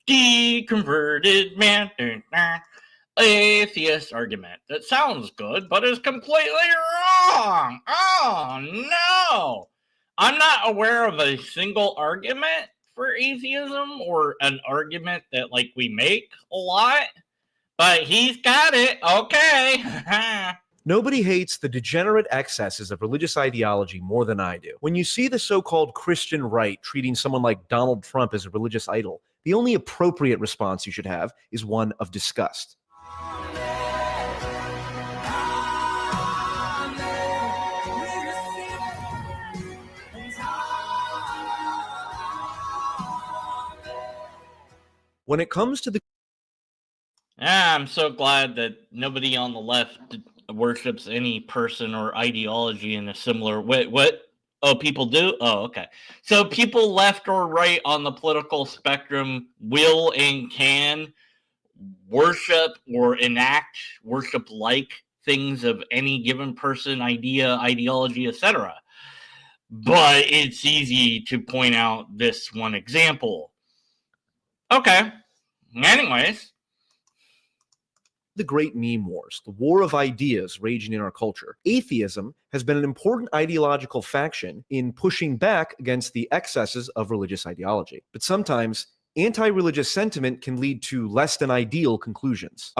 Deconverted man. Atheist argument. That sounds good, but is completely wrong. Oh, no. I'm not aware of a single argument for atheism or an argument that, like, we make a lot, but he's got it. Okay. Nobody hates the degenerate excesses of religious ideology more than I do. When you see the so-called Christian right treating someone like Donald Trump as a religious idol, the only appropriate response you should have is one of disgust. When it comes to the I'm so glad that nobody on the left worships any person or ideology in a similar way. What? Oh, people do? Oh, okay. So people left or right on the political spectrum will and can worship or enact worship-like things of any given person, idea, ideology, etc. But it's easy to point out this one example. Okay. Anyways. The great meme wars, the war of ideas raging in our culture, atheism has been an important ideological faction in pushing back against the excesses of religious ideology. But sometimes anti-religious sentiment can lead to less than ideal conclusions.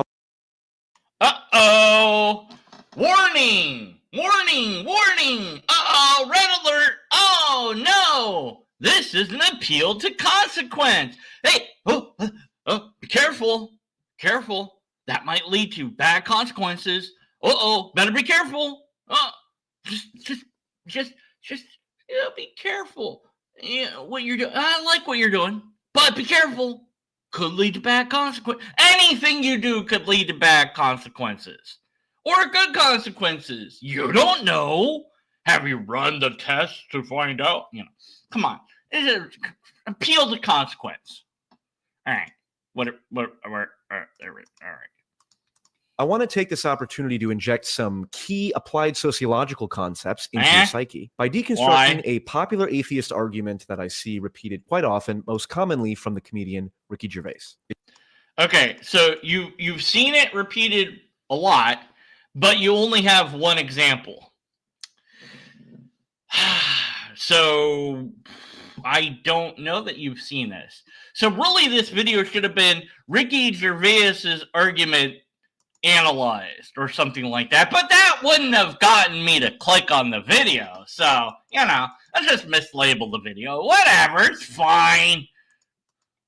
Uh-oh! Warning! Warning! Warning! Uh-oh! Red alert! Oh, no! This is an appeal to consequence! Hey! Oh, be careful! Careful! That might lead to bad consequences. Uh-oh! Better be careful! Just be careful. Yeah, what you're doing. I like what you're doing, but be careful. Could lead to bad consequences. Anything you do could lead to bad consequences. Or good consequences. You don't know. Have you run the test to find out? Come on. It's an appeal to consequence. All right. All right. I want to take this opportunity to inject some key applied sociological concepts into your psyche by deconstructing a popular atheist argument that I see repeated quite often, most commonly from the comedian Ricky Gervais. Okay, so you've seen it repeated a lot, but you only have one example. So I don't know that you've seen this. So really this video should have been Ricky Gervais's argument analyzed or something like that, but that wouldn't have gotten me to click on the video. So, I just mislabeled the video. Whatever, it's fine.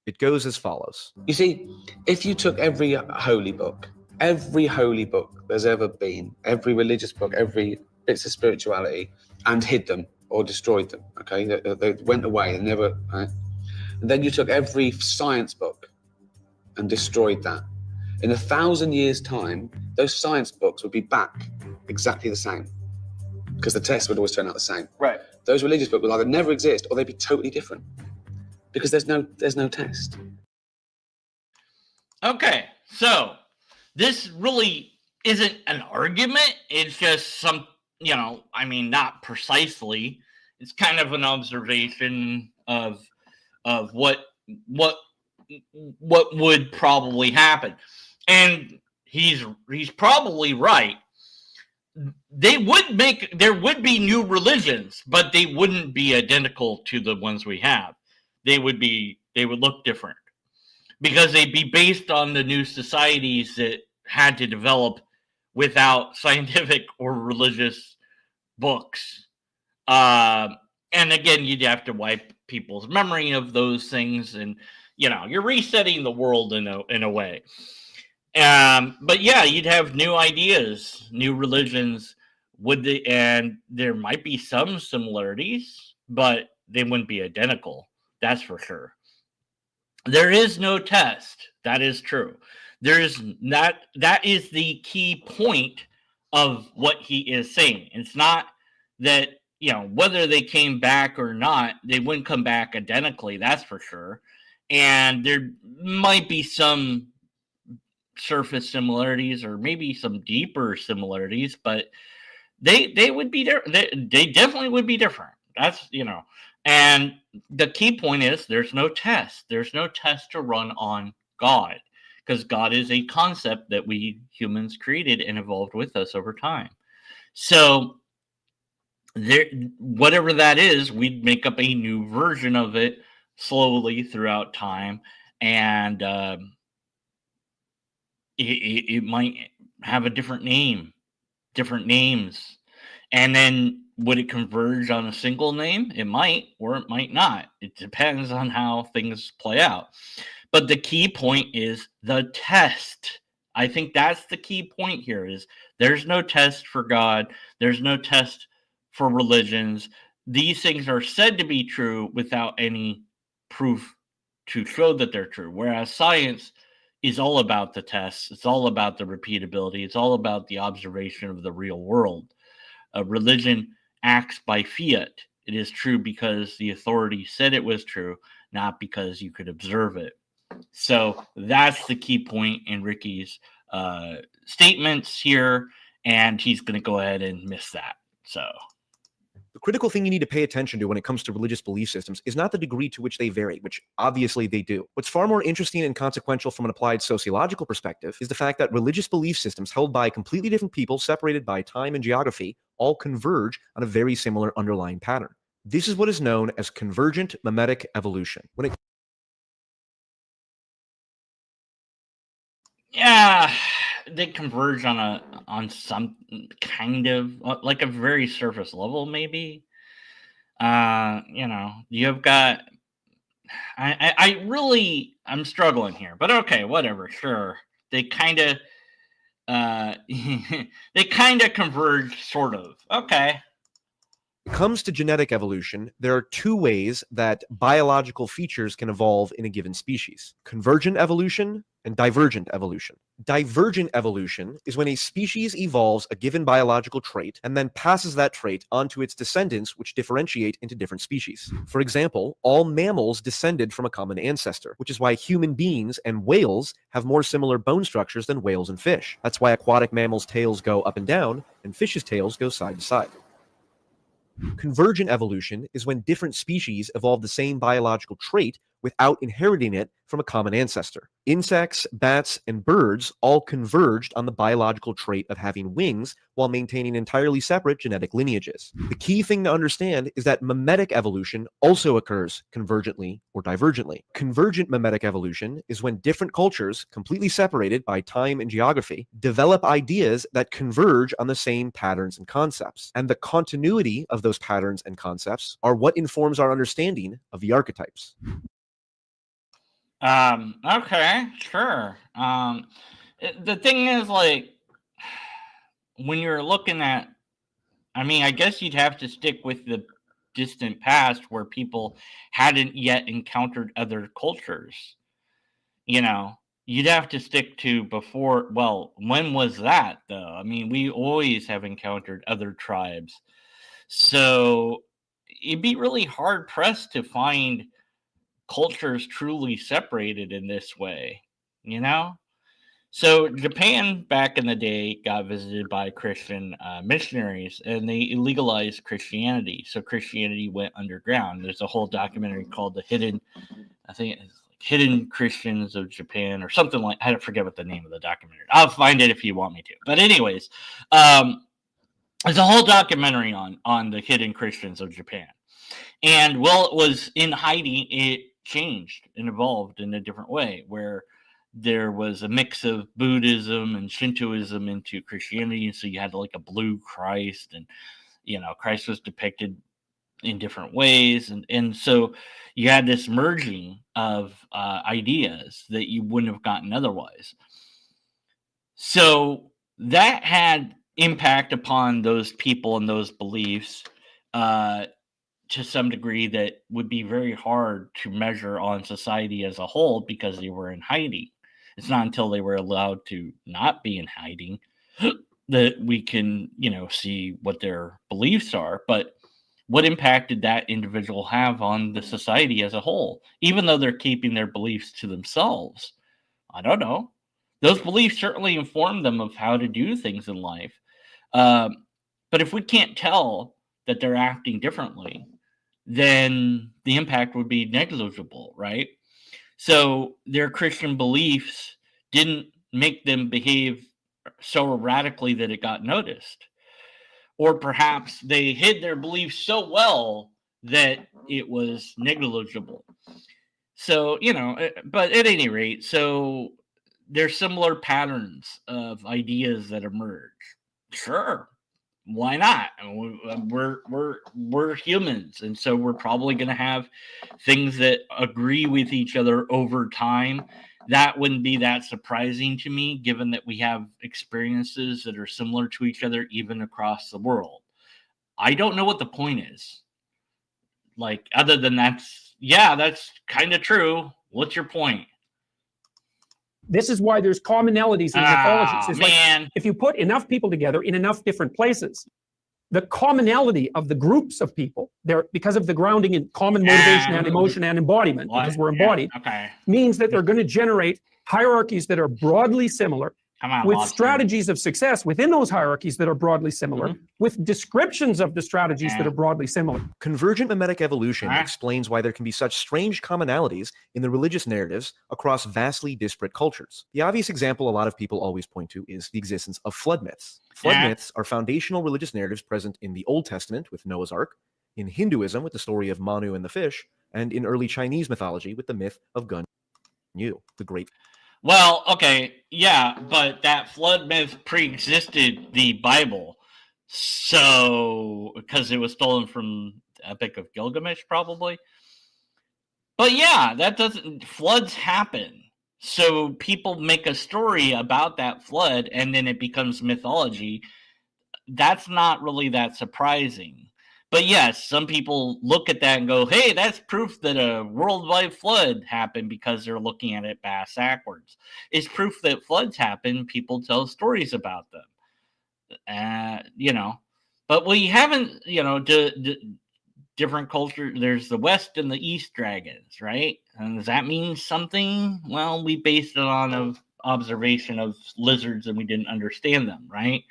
It goes as follows. You see, if you took every holy book there's ever been, every religious book, every bits of spirituality, and hid them or destroyed them, okay? They went away and never, right? And then you took every science book and destroyed that. In 1,000 years' time, those science books would be back exactly the same because the tests would always turn out the same. Right. Those religious books would either never exist or they'd be totally different because there's no test. Okay, so this really isn't an argument. It's just some, not precisely. It's kind of an observation of what would probably happen. And he's probably right. There would be new religions, but they wouldn't be identical to the ones we have. They would look different because they'd be based on the new societies that had to develop without scientific or religious books. And again, you'd have to wipe people's memory of those things, and you're resetting the world in a way. But yeah, you'd have new ideas, new religions. And there might be some similarities, but they wouldn't be identical. That's for sure. There is no test. That is true. There's not. That is the key point of what he is saying. It's not that, whether they came back or not, they wouldn't come back identically. That's for sure. And there might be some surface similarities or maybe some deeper similarities, but they would be there. They definitely would be different. That's, And the key point is there's no test. There's no test to run on God, because God is a concept that we humans created and evolved with us over time. So there, whatever that is, we'd make up a new version of it slowly throughout time, and it might have a different name, different names, and then would it converge on a single name? It might, or it might not. It depends on how things play out. But the key point is the test. I think that's the key point here is there's no test for God. There's no test for religions. These things are said to be true without any proof to show that they're true. Whereas science is all about the tests. It's all about the repeatability. It's all about the observation of the real world. Religion acts by fiat. It is true because the authority said it was true, not because you could observe it. So that's the key point in Ricky's statements here, and he's going to go ahead and miss that. So the critical thing you need to pay attention to when it comes to religious belief systems is not the degree to which they vary, which obviously they do. What's far more interesting and consequential from an applied sociological perspective is the fact that religious belief systems held by completely different people separated by time and geography all converge on a very similar underlying pattern. This is what is known as convergent memetic evolution. yeah, they converge on some kind of like a very surface level, maybe. You've got I'm struggling here, but okay, whatever, sure. They kind of they kind of converge, sort of. Okay. When it comes to genetic evolution, there are two ways that biological features can evolve in a given species: convergent evolution and divergent evolution. Divergent evolution is when a species evolves a given biological trait and then passes that trait onto its descendants, which differentiate into different species. For example, all mammals descended from a common ancestor, which is why human beings and whales have more similar bone structures than whales and fish. That's why aquatic mammals' tails go up and down and fish's tails go side to side. Convergent evolution is when different species evolve the same biological trait without inheriting it from a common ancestor. Insects, bats, and birds all converged on the biological trait of having wings while maintaining entirely separate genetic lineages. The key thing to understand is that memetic evolution also occurs convergently or divergently. Convergent memetic evolution is when different cultures, completely separated by time and geography, develop ideas that converge on the same patterns and concepts. And the continuity of those patterns and concepts are what informs our understanding of the archetypes. Okay, sure. The thing is, like, when you're looking at, I mean, I guess you'd have to stick with the distant past where people hadn't yet encountered other cultures. You'd have to stick to before. Well, when was that, though? I mean, we always have encountered other tribes. So it'd be really hard pressed to find cultures truly separated in this way, you know? So Japan back in the day got visited by Christian missionaries, and they legalized Christianity. So Christianity went underground. There's a whole documentary called I think it's like Hidden Christians of Japan or something like, I don't forget what the name of the documentary. I'll find it if you want me to. But anyways, there's a whole documentary on the hidden Christians of Japan. And while it was in hiding, it changed and evolved in a different way, where there was a mix of Buddhism and Shintoism into Christianity. And so you had like a blue Christ, and, Christ was depicted in different ways. And so you had this merging of ideas that you wouldn't have gotten otherwise. So that had impact upon those people and those beliefs to some degree that would be very hard to measure on society as a whole because they were in hiding. It's not until they were allowed to not be in hiding that we can, see what their beliefs are. But what impact did that individual have on the society as a whole? Even though they're keeping their beliefs to themselves, I don't know. Those beliefs certainly inform them of how to do things in life. But if we can't tell that they're acting differently, then the impact would be negligible, right? So their Christian beliefs didn't make them behave so erratically that it got noticed. Or perhaps they hid their beliefs so well that it was negligible. So, but at any rate, so there's similar patterns of ideas that emerge. Sure, why not? We're humans, and so we're probably going to have things that agree with each other over time. That wouldn't be that surprising to me, given that we have experiences that are similar to each other, even across the world. I don't know what the point is. Like, other than that's kind of true. What's your point? This is why there's commonalities in mythologies. It's man. like if you put enough people together in enough different places, the commonality of the groups of people, there because of the grounding in common motivation and emotion and embodiment, because we're embodied, means that they're going to generate hierarchies that are broadly similar, with strategies of success within those hierarchies that are broadly similar, with descriptions of the strategies that are broadly similar. Convergent mimetic evolution explains why there can be such strange commonalities in the religious narratives across vastly disparate cultures. The obvious example a lot of people always point to is the existence of flood myths. Flood myths are foundational religious narratives present in the Old Testament with Noah's Ark, in Hinduism with the story of Manu and the fish, and in early Chinese mythology with the myth of Gun Yu, the great. Well, okay, yeah, but that flood myth pre-existed the Bible, so because it was stolen from the Epic of Gilgamesh, probably. But yeah, floods happen, so people make a story about that flood, and then it becomes mythology. That's not really that surprising. But yes, some people look at that and go, hey, that's proof that a worldwide flood happened, because they're looking at it backwards. It's proof that floods happen. People tell stories about them. But we haven't, different culture. There's the West and the East dragons, right? And does that mean something? Well, we based it on an observation of lizards and we didn't understand them, right?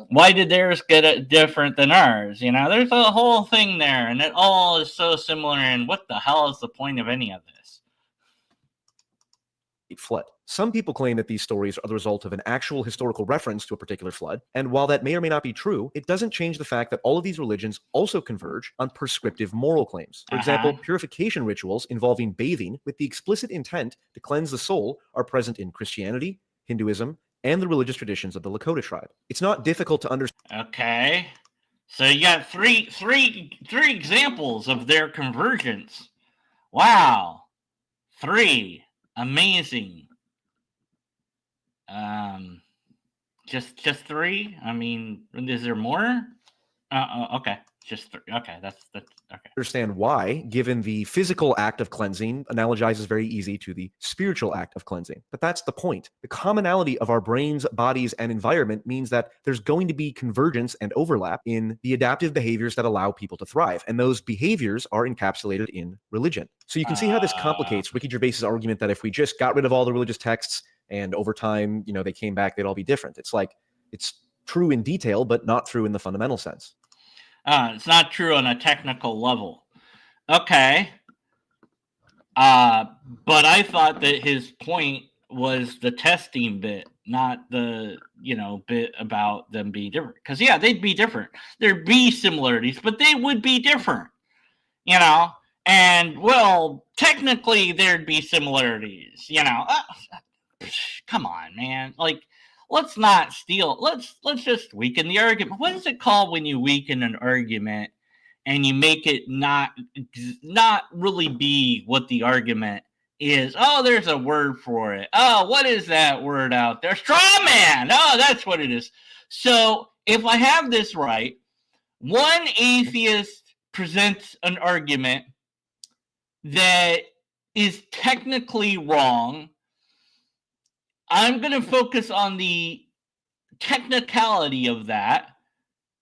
Why did theirs get it different than ours? There's a whole thing there, and it all is so similar. And what the hell is the point of any of this? Flood. Some people claim that these stories are the result of an actual historical reference to a particular flood, and while that may or may not be true, it doesn't change the fact that all of these religions also converge on prescriptive moral claims. For example, purification rituals involving bathing with the explicit intent to cleanse the soul are present in Christianity, Hinduism, and the religious traditions of the Lakota tribe. It's not difficult to understand. Okay, so you got three examples of their convergence. Wow, 3, amazing. Just 3. I mean, is there more? Okay, just 3. Okay, that's okay. Understand why, given the physical act of cleansing analogizes very easy to the spiritual act of cleansing. But that's the point. The commonality of our brains, bodies, and environment means that there's going to be convergence and overlap in the adaptive behaviors that allow people to thrive. And those behaviors are encapsulated in religion. So you can see how this complicates Ricky Gervais's argument that if we just got rid of all the religious texts and over time, they came back, they'd all be different. It's like, it's true in detail, but not true in the fundamental sense. It's not true on a technical level. Okay. But I thought that his point was the testing bit, not the, bit about them being different. Because, they'd be different. There'd be similarities, but they would be different, And, well, technically there'd be similarities, come on, man. Like, let's not steal. Let's just weaken the argument. What is it called when you weaken an argument and you make it not really be what the argument is? Oh, there's a word for it. Oh, what is that word out there? Straw man. Oh, that's what it is. So if I have this right, one atheist presents an argument that is technically wrong. I'm going to focus on the technicality of that,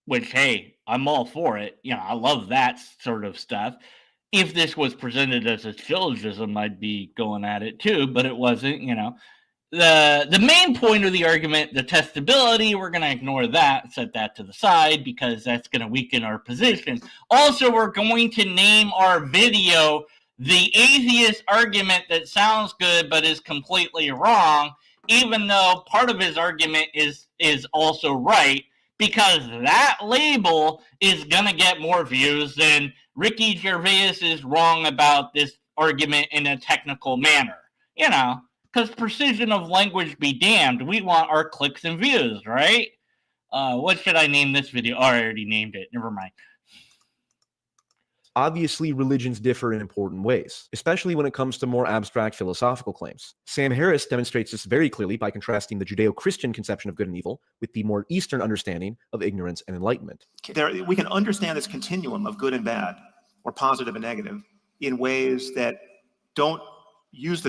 which, hey, I'm all for it. I love that sort of stuff. If this was presented as a syllogism, I'd be going at it too, but it wasn't, the main point of the argument, the testability, we're going to ignore that, set that to the side because that's going to weaken our position. Also, we're going to name our video the atheist argument that sounds good but is completely wrong, even though part of his argument is also right, because that label is going to get more views than Ricky Gervais is wrong about this argument in a technical manner. You know, because precision of language be damned. We want our clicks and views, right? What should I name this video? Oh, I already named it. Never mind. Obviously, religions differ in important ways, especially when it comes to more abstract philosophical claims. Sam Harris demonstrates this very clearly by contrasting the Judeo-Christian conception of good and evil with the more Eastern understanding of ignorance and enlightenment. We can understand this continuum of good and bad, or positive and negative, in ways that don't use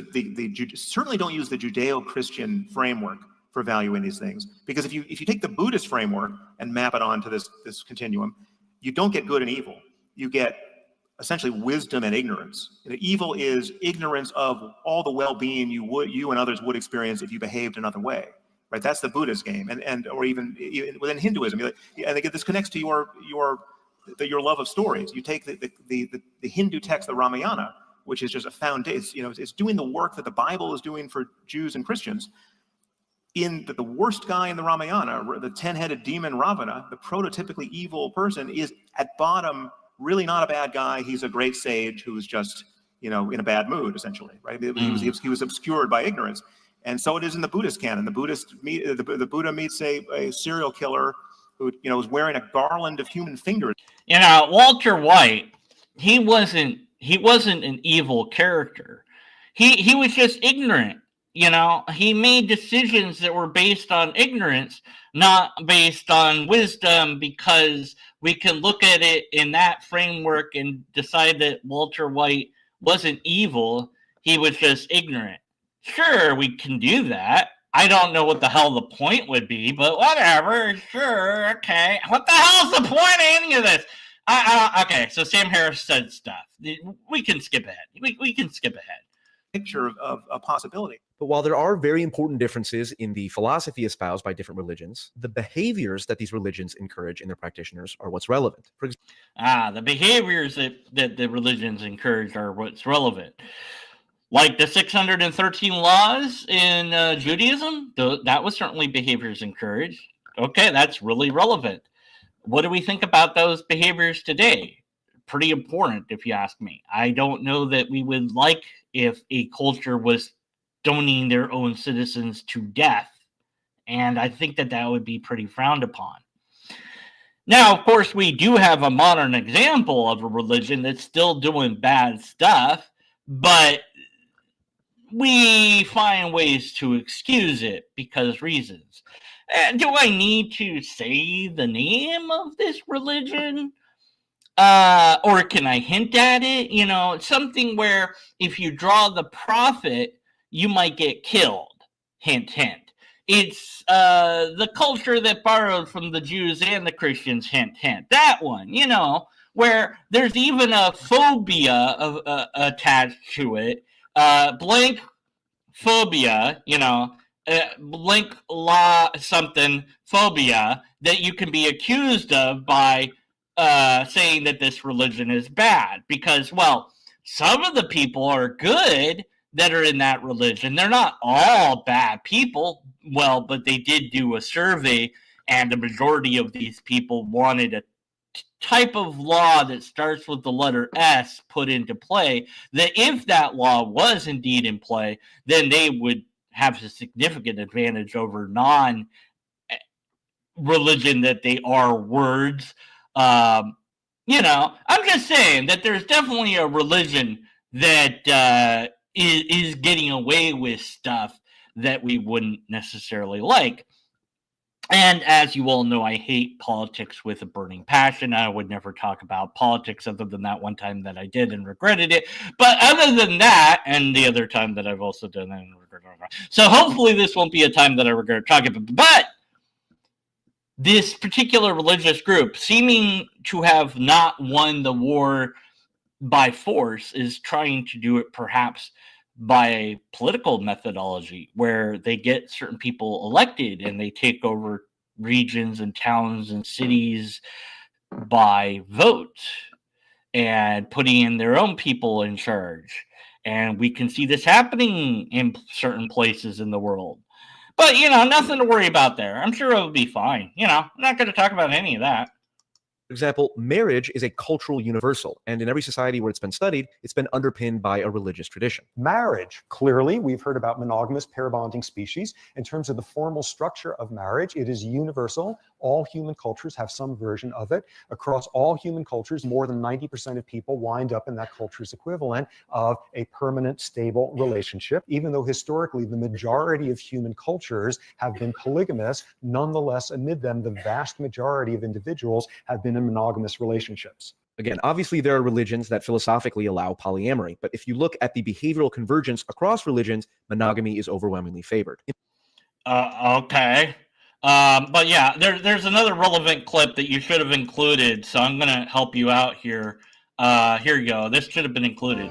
certainly don't use the Judeo-Christian framework for evaluating these things. Because if you take the Buddhist framework and map it onto this continuum, you don't get good and evil. You get essentially wisdom and ignorance. Evil is ignorance of all the well-being you and others would experience if you behaved another way. Right? That's the Buddhist game, or even within Hinduism. And again, this connects to your love of stories. You take the Hindu text, the Ramayana, which is just a foundation. It's doing the work that the Bible is doing for Jews and Christians. In the worst guy in the Ramayana, the 10-headed demon Ravana, the prototypically evil person, is at bottom really not a bad guy. He's a great sage who is just, in a bad mood, essentially, right? He was obscured by ignorance. And so it is in the Buddhist canon. The Buddha meets a serial killer who, is wearing a garland of human fingers. Walter White, he wasn't an evil character. He was just ignorant. He made decisions that were based on ignorance, not based on wisdom, because we can look at it in that framework and decide that Walter White wasn't evil. He was just ignorant. Sure, we can do that. I don't know what the hell the point would be, but whatever. Sure, okay. What the hell's the point of any of this? Okay, so Sam Harris said stuff. We can skip ahead. We can skip ahead. Picture of a possibility. But while there are very important differences in the philosophy espoused by different religions, the behaviors that these religions encourage in their practitioners are what's relevant. The behaviors that the religions encourage are what's relevant. Like the 613 laws in Judaism, that was certainly behaviors encouraged. Okay, that's really relevant. What do we think about those behaviors today? Pretty important, if you ask me. I don't know that we would like if a culture was stoning their own citizens to death. And I think that would be pretty frowned upon. Now, of course, we do have a modern example of a religion that's still doing bad stuff, but we find ways to excuse it because reasons. Do I need to say the name of this religion? Or can I hint at it? It's something where if you draw the prophet, you might get killed. Hint, hint. It's the culture that borrowed from the Jews and the Christians. Hint, hint. That one, where there's even a phobia attached to it. Blank phobia, blank law something phobia that you can be accused of by saying that this religion is bad. Because, well, some of the people are good that are in that religion. They're not all bad people. Well, but they did do a survey, and the majority of these people wanted a type of law that starts with the letter S put into play, that if that law was indeed in play, then they would have a significant advantage over non-religion that they are words. I'm just saying that there's definitely a religion that is getting away with stuff that we wouldn't necessarily like. And as you all know, I hate politics with a burning passion. I would never talk about politics other than that one time that I did and regretted it. But other than that, and the other time that I've also done that and regretted it. So hopefully this won't be a time that I regret talking about. But this particular religious group, seeming to have not won the war by force, is trying to do it perhaps by political methodology, where they get certain people elected and they take over regions and towns and cities by vote and putting in their own people in charge. And we can see this happening in certain places in the world. But, nothing to worry about there. I'm sure it'll be fine. I'm not going to talk about any of that. For example, marriage is a cultural universal, and in every society where it's been studied, it's been underpinned by a religious tradition. Marriage, clearly, we've heard about monogamous pair bonding species. In terms of the formal structure of marriage, it is universal. All human cultures have some version of it. Across all human cultures, more than 90% of people wind up in that culture's equivalent of a permanent, stable relationship. Even though historically the majority of human cultures have been polygamous, nonetheless, amid them, the vast majority of individuals have been in monogamous relationships. Again, obviously there are religions that philosophically allow polyamory, but if you look at the behavioral convergence across religions, monogamy is overwhelmingly favored. Okay. But yeah, there's another relevant clip that you should have included, so I'm going to help you out here. Here you go. This should have been included.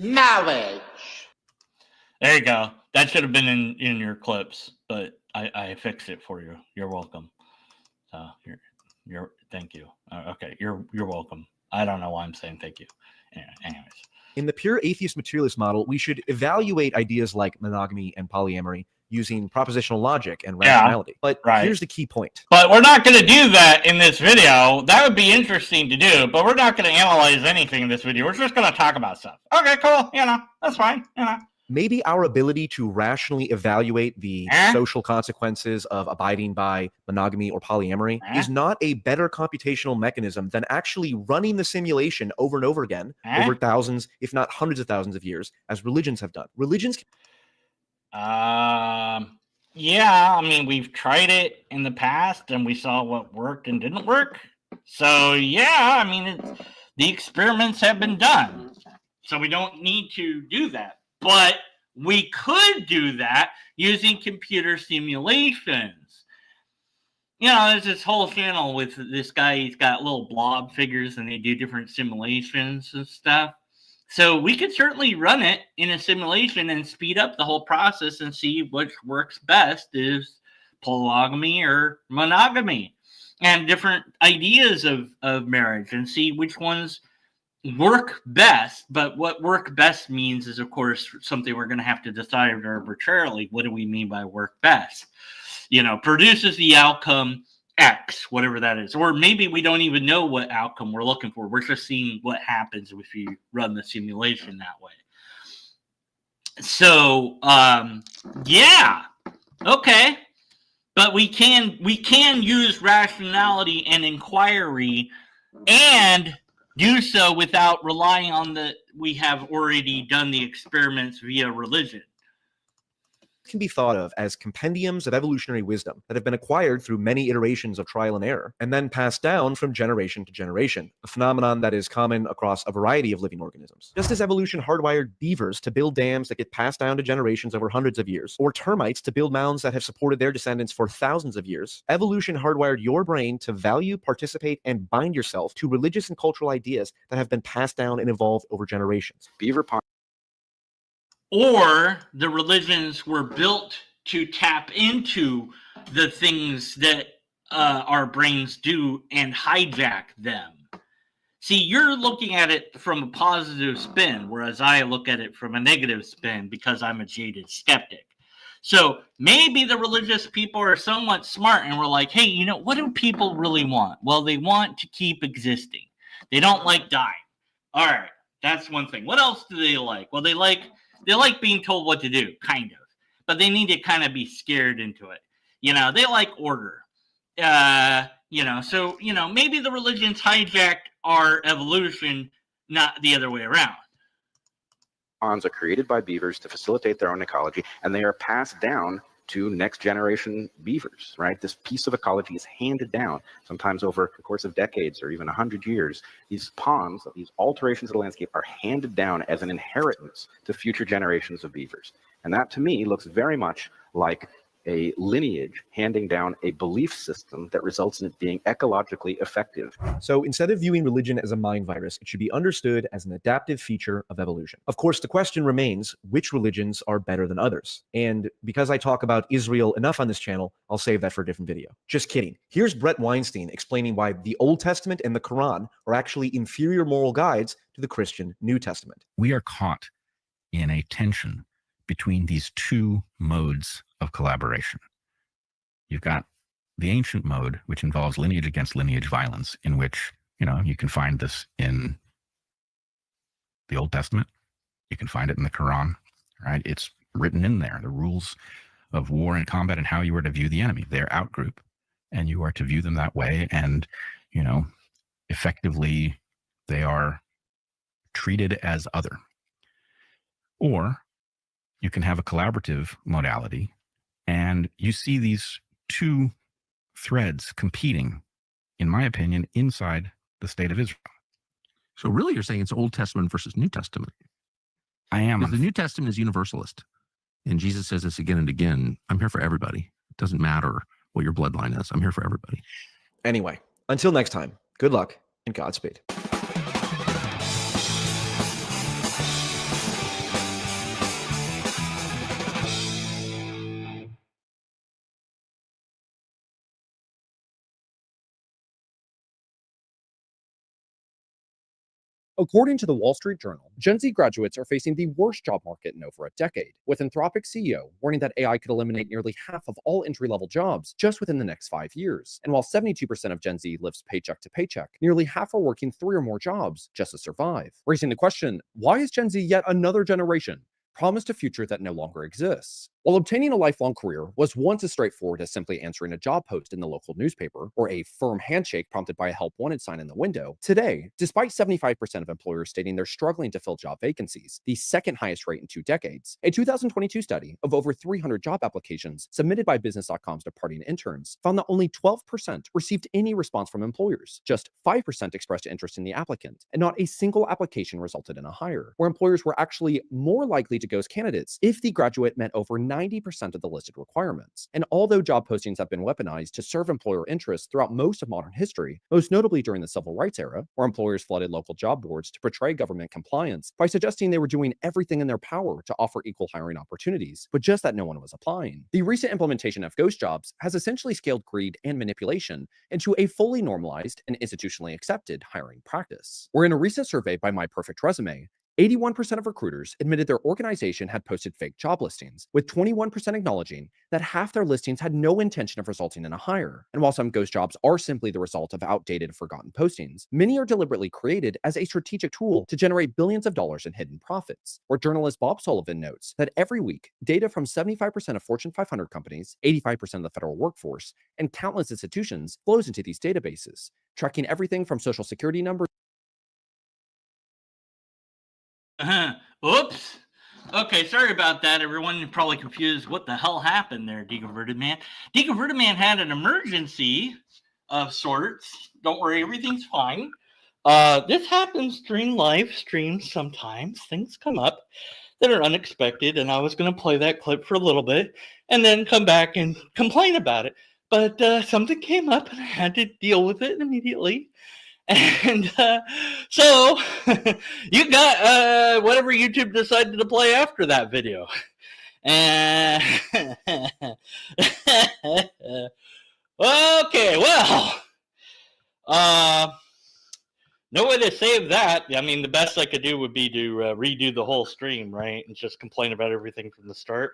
Marriage. There you go. That should have been in your clips, but I fixed it for you. You're welcome. You're thank you. Okay, you're welcome. I don't know why I'm saying thank you. Anyways. In the pure atheist materialist model, we should evaluate ideas like monogamy and polyamory using propositional logic and rationality. But here's the key point. But we're not going to do that in this video. That would be interesting to do, but we're not going to analyze anything in this video. We're just going to talk about stuff. Okay, cool. That's fine. Maybe our ability to rationally evaluate the social consequences of abiding by monogamy or polyamory is not a better computational mechanism than actually running the simulation over and over again over thousands, if not hundreds of thousands of years, as religions have done. Religions. Yeah, I mean, we've tried it in the past and we saw what worked and didn't work. So yeah, I mean, the experiments have been done. So we don't need to do that. But we could do that using computer simulations. There's this whole channel with this guy. He's got little blob figures and they do different simulations and stuff. So we could certainly run it in a simulation and speed up the whole process and see which works best, is polygamy or monogamy, and different ideas of marriage, and see which ones work best. But what work best means is, of course, something we're going to have to decide arbitrarily. What do we mean by work best? Produces the outcome X, whatever that is. Or maybe we don't even know what outcome we're looking for. We're just seeing what happens if you run the simulation that way. So, yeah. Okay. But we can use rationality and inquiry and do so without relying on we have already done the experiments via religion. Can be thought of as compendiums of evolutionary wisdom that have been acquired through many iterations of trial and error and then passed down from generation to generation, a phenomenon that is common across a variety of living organisms. Just as evolution hardwired beavers to build dams that get passed down to generations over hundreds of years, or termites to build mounds that have supported their descendants for thousands of years, evolution hardwired your brain to value, participate, and bind yourself to religious and cultural ideas that have been passed down and evolved over generations. Or the religions were built to tap into the things that our brains do and hijack them. See, you're looking at it from a positive spin, whereas I look at it from a negative spin because I'm a jaded skeptic. So maybe the religious people are somewhat smart and we're like, hey, what do people really want? Well, they want to keep existing. They don't like dying. All right, that's one thing. What else do they like? Well, they like being told what to do, kind of, but they need to kind of be scared into it. They like order. So maybe the religions hijacked our evolution, not the other way around. Ponds are created by beavers to facilitate their own ecology, and they are passed down to next generation beavers, right? This piece of ecology is handed down, sometimes over the course of decades or even 100 years. These ponds, these alterations of the landscape, are handed down as an inheritance to future generations of beavers. And And that to me looks very much like a lineage handing down a belief system that results in it being ecologically effective. So instead of viewing religion as a mind virus, it should be understood as an adaptive feature of evolution. Of course, the question remains, which religions are better than others? And because I talk about Israel enough on this channel, I'll save that for a different video. Just kidding. Here's Brett Weinstein explaining why the Old Testament and the Quran are actually inferior moral guides to the Christian New Testament. We are caught in a tension between these two modes of collaboration. You've got the ancient mode, which involves lineage against lineage violence, in which, you can find this in the Old Testament. You can find it in the Quran, right? It's written in there, the rules of war and combat and how you are to view the enemy. They're outgroup, and you are to view them that way. And, effectively, they are treated as other. Or you can have a collaborative modality, and you see these two threads competing, in my opinion, inside the state of Israel. So really you're saying it's Old Testament versus New Testament. I am. Because the New Testament is universalist. And Jesus says this again and again, I'm here for everybody. It doesn't matter what your bloodline is. I'm here for everybody. Anyway, until next time, good luck and Godspeed. According to the Wall Street Journal, Gen Z graduates are facing the worst job market in over a decade, with Anthropic CEO warning that AI could eliminate nearly half of all entry-level jobs just within the next 5 years. And while 72% of Gen Z lives paycheck to paycheck, nearly half are working 3 or more jobs just to survive. Raising the question, why is Gen Z yet another generation promised a future that no longer exists? While obtaining a lifelong career was once as straightforward as simply answering a job post in the local newspaper or a firm handshake prompted by a help wanted sign in the window, today, despite 75% of employers stating they're struggling to fill job vacancies, the second highest rate in 2 decades, a 2022 study of over 300 job applications submitted by Business.com's departing interns found that only 12% received any response from employers. Just 5% expressed interest in the applicant, and not a single application resulted in a hire, where employers were actually more likely to ghost candidates if the graduate met over 90% of the listed requirements. And although job postings have been weaponized to serve employer interests throughout most of modern history, most notably during the civil rights era, where employers flooded local job boards to portray government compliance by suggesting they were doing everything in their power to offer equal hiring opportunities, but just that no one was applying. The recent implementation of ghost jobs has essentially scaled greed and manipulation into a fully normalized and institutionally accepted hiring practice. Where in a recent survey by My Perfect Resume, 81% of recruiters admitted their organization had posted fake job listings, with 21% acknowledging that half their listings had no intention of resulting in a hire. And while some ghost jobs are simply the result of outdated, forgotten postings, many are deliberately created as a strategic tool to generate billions of dollars in hidden profits. Where journalist Bob Sullivan notes that every week, data from 75% of Fortune 500 companies, 85% of the federal workforce, and countless institutions flows into these databases, tracking everything from social security numbers. Oops. Okay, sorry about that, everyone. You're probably confused. What the hell happened there, Deconverted Man? Deconverted Man had an emergency of sorts. Don't worry, everything's fine. This happens during live streams sometimes. Things come up that are unexpected, and I was going to play that clip for a little bit and then come back and complain about it. But something came up, and I had to deal with it immediately. And so you got whatever YouTube decided to play after that video. And okay, well, no way to save that. I mean, the best I could do would be to redo the whole stream, right? And just complain about everything from the start.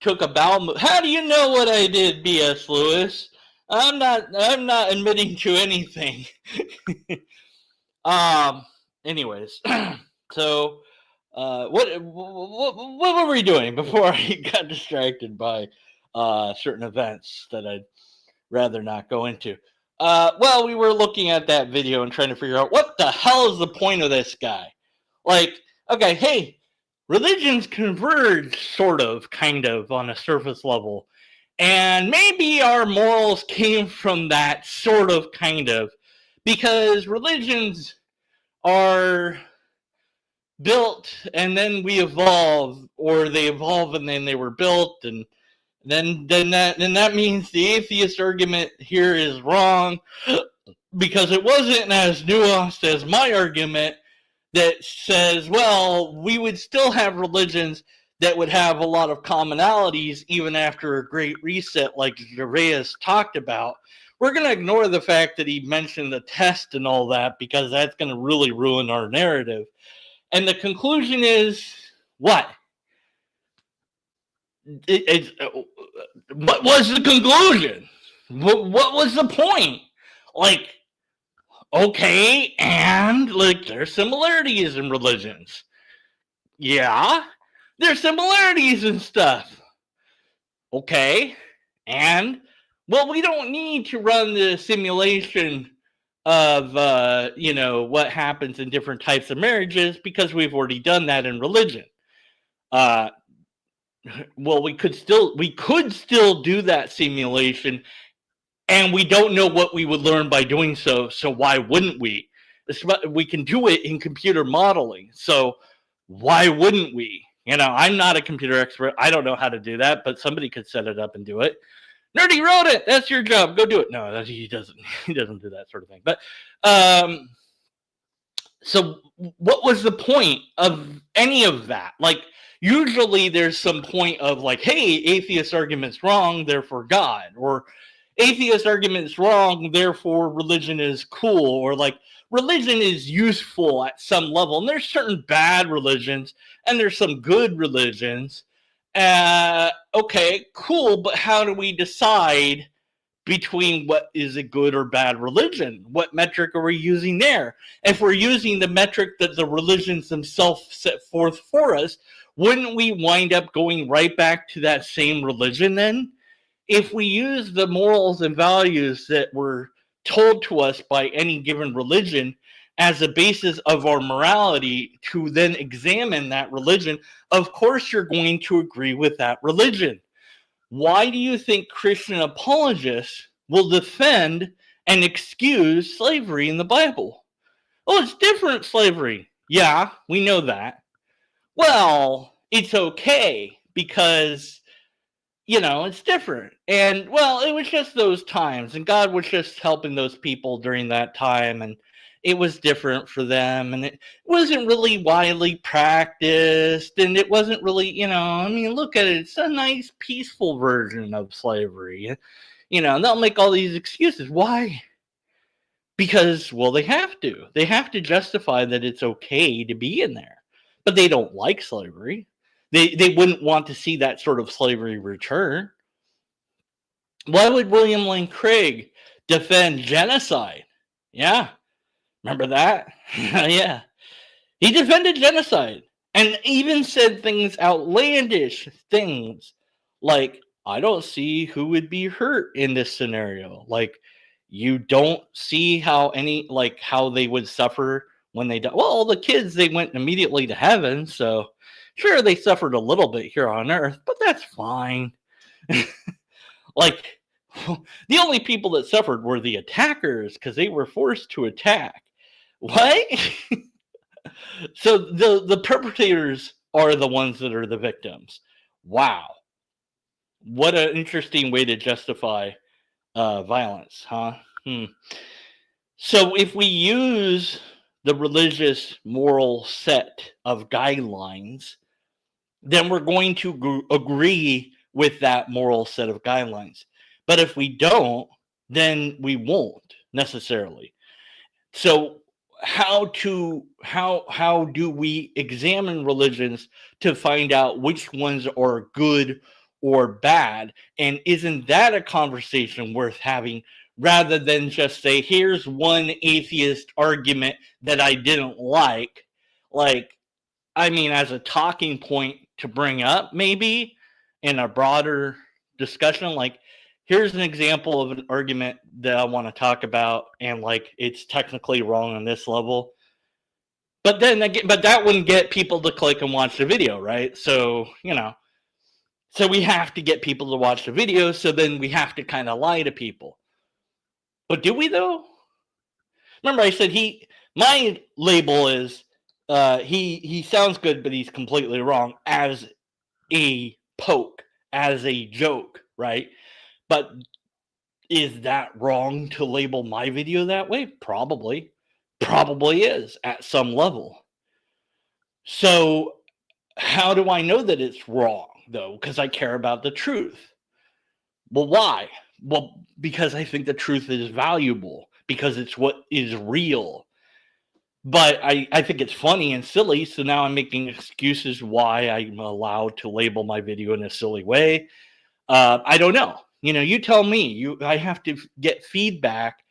Took a bowel move. How do you know what I did, B.S. Lewis? I'm not admitting to anything. Anyways, so what were we doing before I got distracted by certain events that I'd rather not go into? Well, we were looking at that video and trying to figure out what the hell is the point of this guy. Like, okay, hey, religions converge sort of, kind of, on a surface level. And maybe our morals came from that sort of, kind of, because religions are built and then we evolve, or they evolve and then they were built, and then that means the atheist argument here is wrong because it wasn't as nuanced as my argument that says, well, we would still have religions that would have a lot of commonalities even after a great reset like Gervais talked about. We're going to ignore the fact that he mentioned the test and all that because that's going to really ruin our narrative. And the conclusion is what? What was the conclusion? What was the point? Like, okay, and like there's similarities in religions. Yeah, there's similarities and stuff. Okay, and well, we don't need to run the simulation of what happens in different types of marriages because we've already done that in religion. Well, we could still do that simulation, and we don't know what we would learn by doing so. So why wouldn't we? We can do it in computer modeling. So why wouldn't we? I'm not a computer expert. I don't know how to do that, but somebody could set it up and do it. Nerdy wrote it. That's your job. Go do it. No, he doesn't. He doesn't do that sort of thing. But so what was the point of any of that? Like, usually there's some point of like, hey, atheist argument's wrong, therefore God, or atheist argument's wrong, therefore religion is cool, or like religion is useful at some level. And there's certain bad religions and there's some good religions. Okay, cool, but how do we decide between what is a good or bad religion? What metric are we using there? If we're using the metric that the religions themselves set forth for us, wouldn't we wind up going right back to that same religion then? If we use the morals and values that were told to us by any given religion as a basis of our morality to then examine that religion, of course you're going to agree with that religion. Why do you think Christian apologists will defend and excuse slavery in the Bible? Oh, it's different slavery. Yeah, we know that. Well, it's okay because, it's different. And, well, it was just those times, and God was just helping those people during that time, and it was different for them, and it wasn't really widely practiced, and it wasn't really, look at it. It's a nice, peaceful version of slavery. And they'll make all these excuses. Why? Because, well, they have to. They have to justify that it's okay to be in there. But they don't like slavery. They wouldn't want to see that sort of slavery return. Why would William Lane Craig defend genocide? Yeah. Remember that? Yeah. He defended genocide and even said outlandish things like, I don't see who would be hurt in this scenario. Like, you don't see how they would suffer when they die. Well, the kids, they went immediately to heaven. So sure, they suffered a little bit here on earth, but that's fine. Like, the only people that suffered were the attackers because they were forced to attack. What? So the perpetrators are the ones that are the victims. Wow. What an interesting way to justify violence, huh? So if we use the religious moral set of guidelines, then we're going to agree with that moral set of guidelines. But if we don't, then we won't necessarily. So how do we examine religions to find out which ones are good or bad? And isn't that a conversation worth having rather than just say, here's one atheist argument that I didn't like? As a talking point to bring up maybe in a broader discussion, like, here's an example of an argument that I want to talk about, and it's technically wrong on this level. But then again, that wouldn't get people to click and watch the video, right? So, So we have to get people to watch the video, so then we have to kind of lie to people. But do we, though? Remember, I said my label is he sounds good, but he's completely wrong as a poke, as a joke, right? But is that wrong to label my video that way? Probably is at some level. So how do I know that it's wrong, though? Because I care about the truth. Well, why? Well, because I think the truth is valuable, because it's what is real. But I think it's funny and silly, so now I'm making excuses why I'm allowed to label my video in a silly way. I don't know. You tell me. I have to get feedback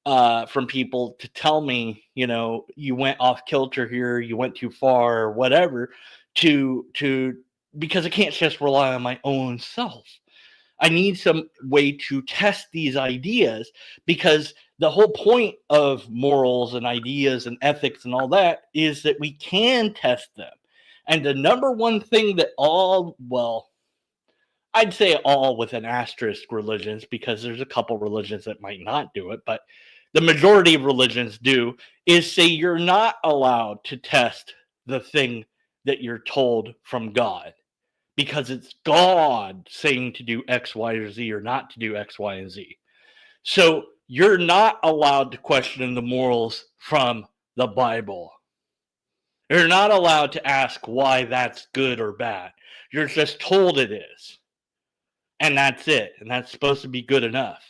from people to tell me, you went off kilter here, you went too far, or whatever, because I can't just rely on my own self. I need some way to test these ideas, because the whole point of morals and ideas and ethics and all that is that we can test them. And the number one thing that I'd say all with an asterisk religions, because there's a couple religions that might not do it, but the majority of religions do, is say you're not allowed to test the thing that you're told from God, because it's God saying to do X, Y, or Z, or not to do X, Y, and Z. So you're not allowed to question the morals from the Bible. You're not allowed to ask why that's good or bad. You're just told it is. And that's it. And that's supposed to be good enough.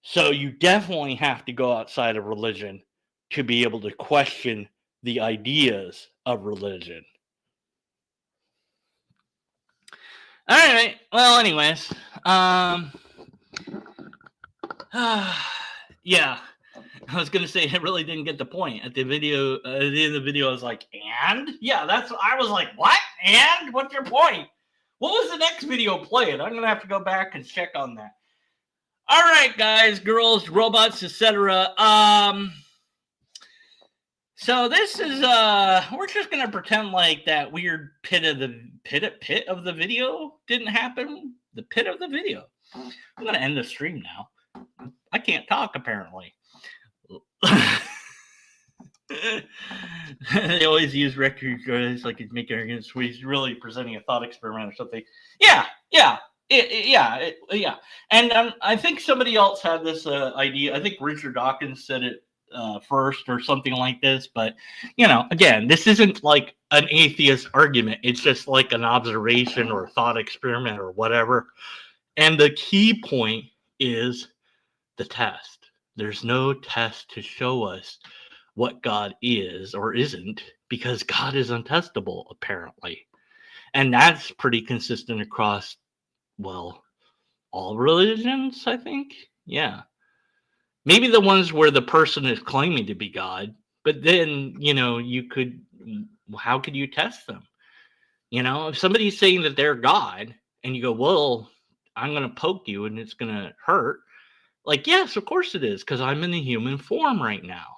So you definitely have to go outside of religion to be able to question the ideas of religion. All right. Well, anyways, yeah, I was gonna say I really didn't get the point at the video. At the end of the video, I was like, "And yeah, I was like, what? And what's your point? What was the next video playing? I'm gonna have to go back and check on that." All right, guys, girls, robots, etc. So this is we're just gonna pretend like that weird pit of the video didn't happen. The pit of the video. I'm gonna end the stream now. I can't talk apparently. They always use Rector Joyce like he's making arguments where he's really presenting a thought experiment or something. Yeah. And I think somebody else had this idea. I think Richard Dawkins said it first or something like this. But, again, this isn't like an atheist argument. It's just like an observation or a thought experiment or whatever. And the key point is the test. There's no test to show us what God is or isn't, because God is untestable, apparently. And that's pretty consistent across, all religions, I think. Yeah. Maybe the ones where the person is claiming to be God, but then, how could you test them? If somebody's saying that they're God and you go, well, I'm going to poke you and it's going to hurt. Like, yes, of course it is, because I'm in the human form right now.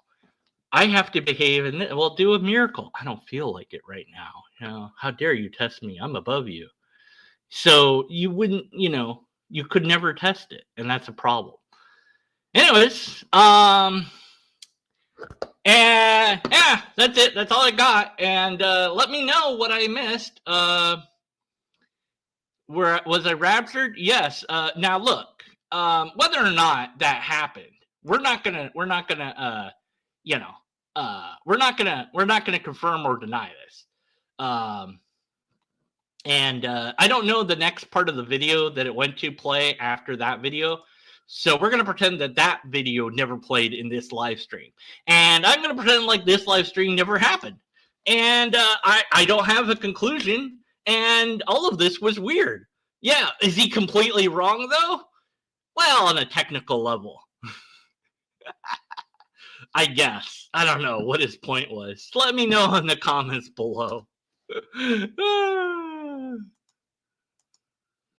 I have to behave and do a miracle. I don't feel like it right now. How dare you test me? I'm above you. So you wouldn't, you could never test it, and that's a problem. Anyways, and yeah, that's it. That's all I got. And let me know what I missed. Where was I raptured? Yes. Now look, whether or not that happened, we're not gonna confirm or deny this. And I don't know the next part of the video that it went to play after that video. So we're going to pretend that video never played in this live stream. And I'm going to pretend like this live stream never happened. And I don't have a conclusion. And all of this was weird. Yeah, is he completely wrong, though? Well, on a technical level. I guess. I don't know what his point was. Let me know in the comments below.